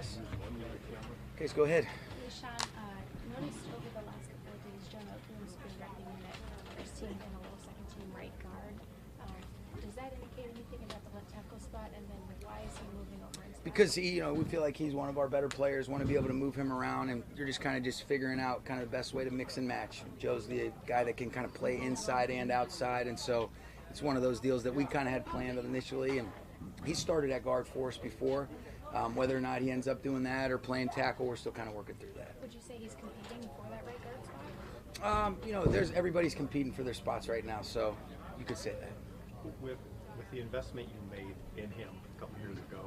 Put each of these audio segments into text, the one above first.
guys? Okay, so go ahead. Hey, Sean, noticed over the last couple of days, John Oakland's been recommending that first team and a little second team right guard. Does that indicate anything about the left tackle spot? And then why is he moving over into Because we feel like he's one of our better players, want to be able to move him around, and you're just kind of figuring out kind of the best way to mix and match. Joe's the guy that can kind of play inside and outside, and so it's one of those deals that we kind of had planned initially, and he started at guard for us before. Whether or not he ends up doing that or playing tackle, we're still kind of working through that. Would you say he's competing for that right guard spot? Everybody's competing for their spots right now, so you could say that. With the investment you made in him a couple years ago,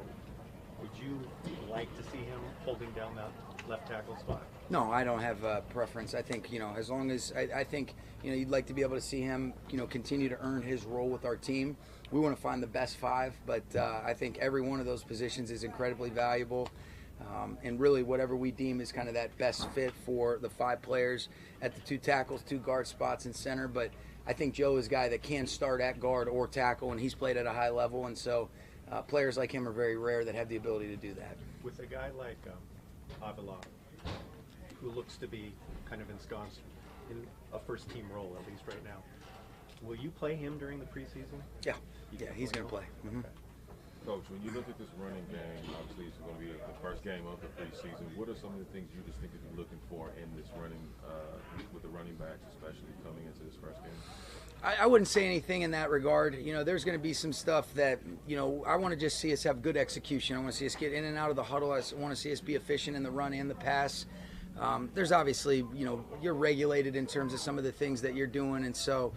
would you like to see him holding down that left tackle spot? No, I don't have a preference. I think, as long as I think, you'd like to be able to see him, continue to earn his role with our team. We want to find the best five, but I think every one of those positions is incredibly valuable. And really whatever we deem is kind of that best fit for the five players at the two tackles, two guard spots, and center. But I think Joe is a guy that can start at guard or tackle, and he's played at a high level. And so players like him are very rare that have the ability to do that. With a guy like Avila, who looks to be kind of ensconced in a first-team role, at least right now, will you play him during the preseason? Yeah, he's going to play. Mm-hmm. Okay. Coach, when you look at this running game, obviously it's going to be the first game of the preseason. What are some of the things you just think that you're looking for in this running, with the running backs, especially coming into this first game? I wouldn't say anything in that regard. There's going to be some stuff that, I want to just see us have good execution. I want to see us get in and out of the huddle. I want to see us be efficient in the run and the pass. There's obviously, you're regulated in terms of some of the things that you're doing, and so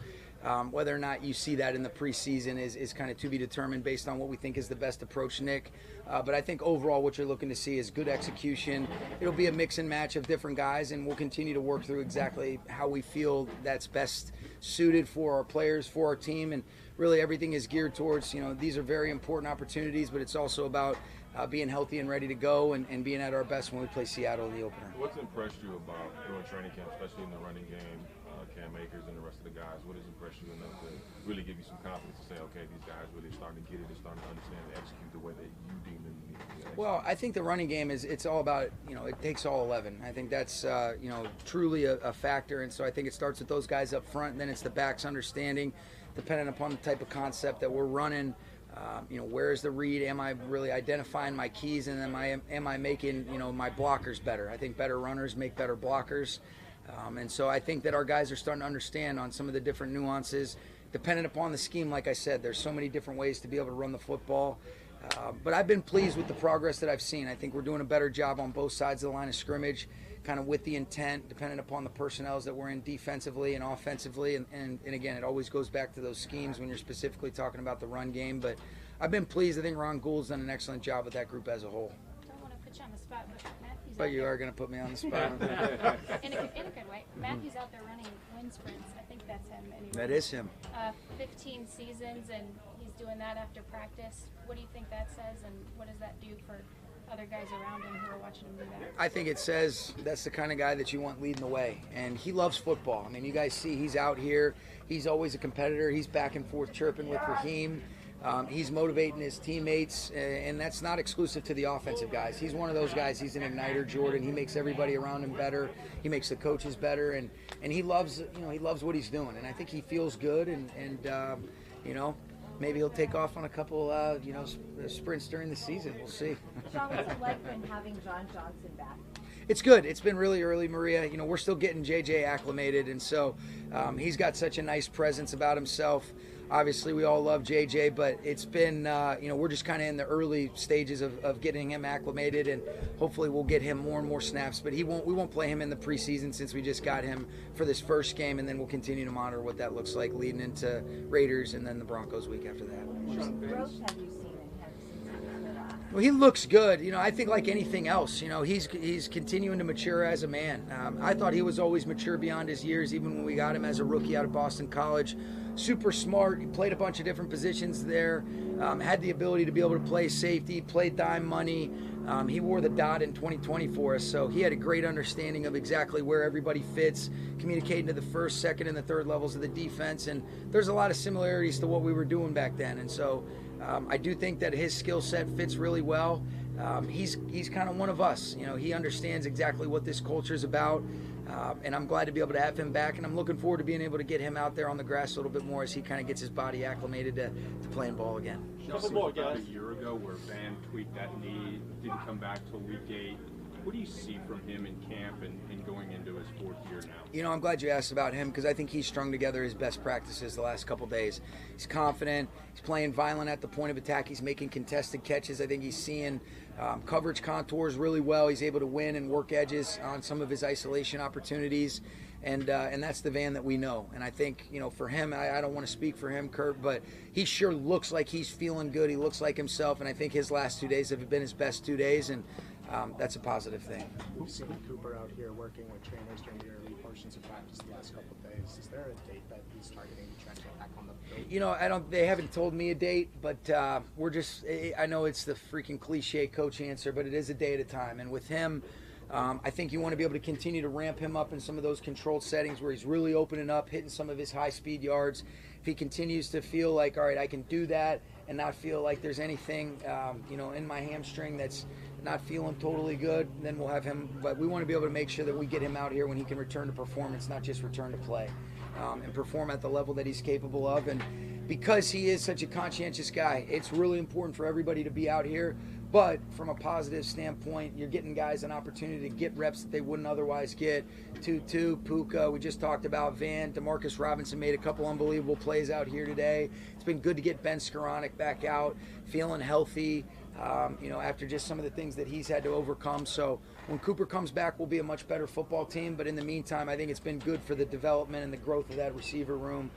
whether or not you see that in the preseason is kind of to be determined based on what we think is the best approach, Nick. But I think overall what you're looking to see is good execution. It'll be a mix and match of different guys, and we'll continue to work through exactly how we feel that's best suited for our players, for our team, and really everything is geared towards, these are very important opportunities, but it's also about being healthy and ready to go and being at our best when we play Seattle in the opener. What's impressed you about during training camp, especially in the running game, Cam Akers and the rest of the guys? What has impressed you enough to really give you some confidence to say, okay, these guys really starting to get it, they're starting to understand and execute the way that you deem them to be? Well, I think the running game it's all about, it takes all 11. I think that's, truly a factor. And so I think it starts with those guys up front, and then it's the backs understanding, depending upon the type of concept that we're running. Where is the read? Am I really identifying my keys, and am I making, my blockers better? I think better runners make better blockers. And so I think that our guys are starting to understand on some of the different nuances, dependent upon the scheme. Like I said, there's so many different ways to be able to run the football. But I've been pleased with the progress that I've seen. I think we're doing a better job on both sides of the line of scrimmage, kind of with the intent, depending upon the personnels that we're in defensively and offensively. And again, it always goes back to those schemes when you're specifically talking about the run game. But I've been pleased. I think Ron Gould's done an excellent job with that group as a whole. I don't want to put you on the spot, but Matthew's But out you there. are going to put me on the spot. in a good way. Matthew's out there running wind sprints. I think that's him. Anyway. That is him. 15 seasons, and he's doing that after practice. What do you think that says, and what does that do for other guys around him who are watching him do that? I think it says that's the kind of guy that you want leading the way. And he loves football. I mean, you guys see he's out here. He's always a competitor. He's back and forth chirping with Raheem. He's motivating his teammates, and that's not exclusive to the offensive guys. He's one of those guys. He's an igniter, Jordan. He makes everybody around him better. He makes the coaches better, and he loves he loves what he's doing. And I think he feels good, and maybe he'll take off on a couple sprints during the season. We'll see. Sean, what's it like when having John Johnson back? It's good. It's been really early, Maria. We're still getting JJ acclimated, and so he's got such a nice presence about himself. Obviously, we all love JJ, but it's been, we're just kind of in the early stages of getting him acclimated, and hopefully we'll get him more and more snaps. But we won't play him in the preseason since we just got him for this first game, and then we'll continue to monitor what that looks like leading into Raiders and then the Broncos week after that. What growth have you seen in him since he's been Well, he looks good. I think like anything else, he's continuing to mature as a man. I thought he was always mature beyond his years, even when we got him as a rookie out of Boston College. Super smart. He played a bunch of different positions there. Had the ability to be able to play safety, play dime money. He wore the dot in 2020 for us, so he had a great understanding of exactly where everybody fits, communicating to the first, second, and the third levels of the defense. And there's a lot of similarities to what we were doing back then. And so I do think that his skill set fits really well. he's kind of one of us. You know, he understands exactly what this culture is about, and I'm glad to be able to have him back. And I'm looking forward to being able to get him out there on the grass a little bit more as he kind of gets his body acclimated to playing ball again. Couple more, guys. A year ago, where Van tweaked that knee, didn't come back till week 8. What do you see from him in camp and going into his 4th year now? You know, I'm glad you asked about him because I think he's strung together his best practices the last couple days. He's confident. He's playing violent at the point of attack. He's making contested catches. I think he's seeing coverage contours really well. He's able to win and work edges on some of his isolation opportunities. And that's the Van that we know. And I think, you know, for him, I don't want to speak for him, Kurt, but he sure looks like he's feeling good. He looks like himself. And I think his last 2 days have been his best 2 days. And that's a positive thing. We've seen Cooper out here working with trainers during the early portions of practice the last couple of days. Is there a date that he's targeting to try to get back on the field? You know, they haven't told me a date, but I know it's the freaking cliche coach answer, but it is a day at a time. And with him, I think you want to be able to continue to ramp him up in some of those controlled settings where he's really opening up, hitting some of his high-speed yards. If he continues to feel like, all right, I can do that and not feel like there's anything, in my hamstring that's not feeling totally good, then we'll have him. But we want to be able to make sure that we get him out here when he can return to performance, not just return to play, and perform at the level that he's capable of. And because he is such a conscientious guy, it's really important for everybody to be out here. But from a positive standpoint, you're getting guys an opportunity to get reps that they wouldn't otherwise get. Tutu, Puka, we just talked about Van. Demarcus Robinson made a couple unbelievable plays out here today. It's been good to get Ben Skoranek back out, feeling healthy, after just some of the things that he's had to overcome. So when Cooper comes back, we'll be a much better football team. But in the meantime, I think it's been good for the development and the growth of that receiver room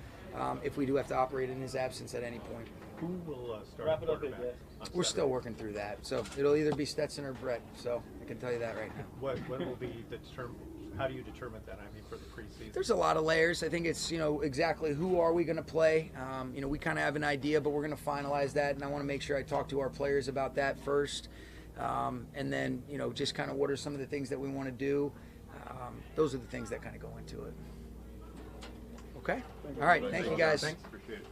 if we do have to operate in his absence at any point. Who will start Wrap it up, quarterback Dave. on We're still Saturday? working through that. So it'll either be Stetson or Brett. So I can tell you that right now. When will be determined? How do you determine that? I mean, for the preseason. There's a lot of layers. I think it's, exactly who are we going to play. We kind of have an idea, but we're going to finalize that. And I want to make sure I talk to our players about that first. And then, just kind of what are some of the things that we want to do. Those are the things that kind of go into it. Okay? All right. Thank you, guys. Thanks. Appreciate it.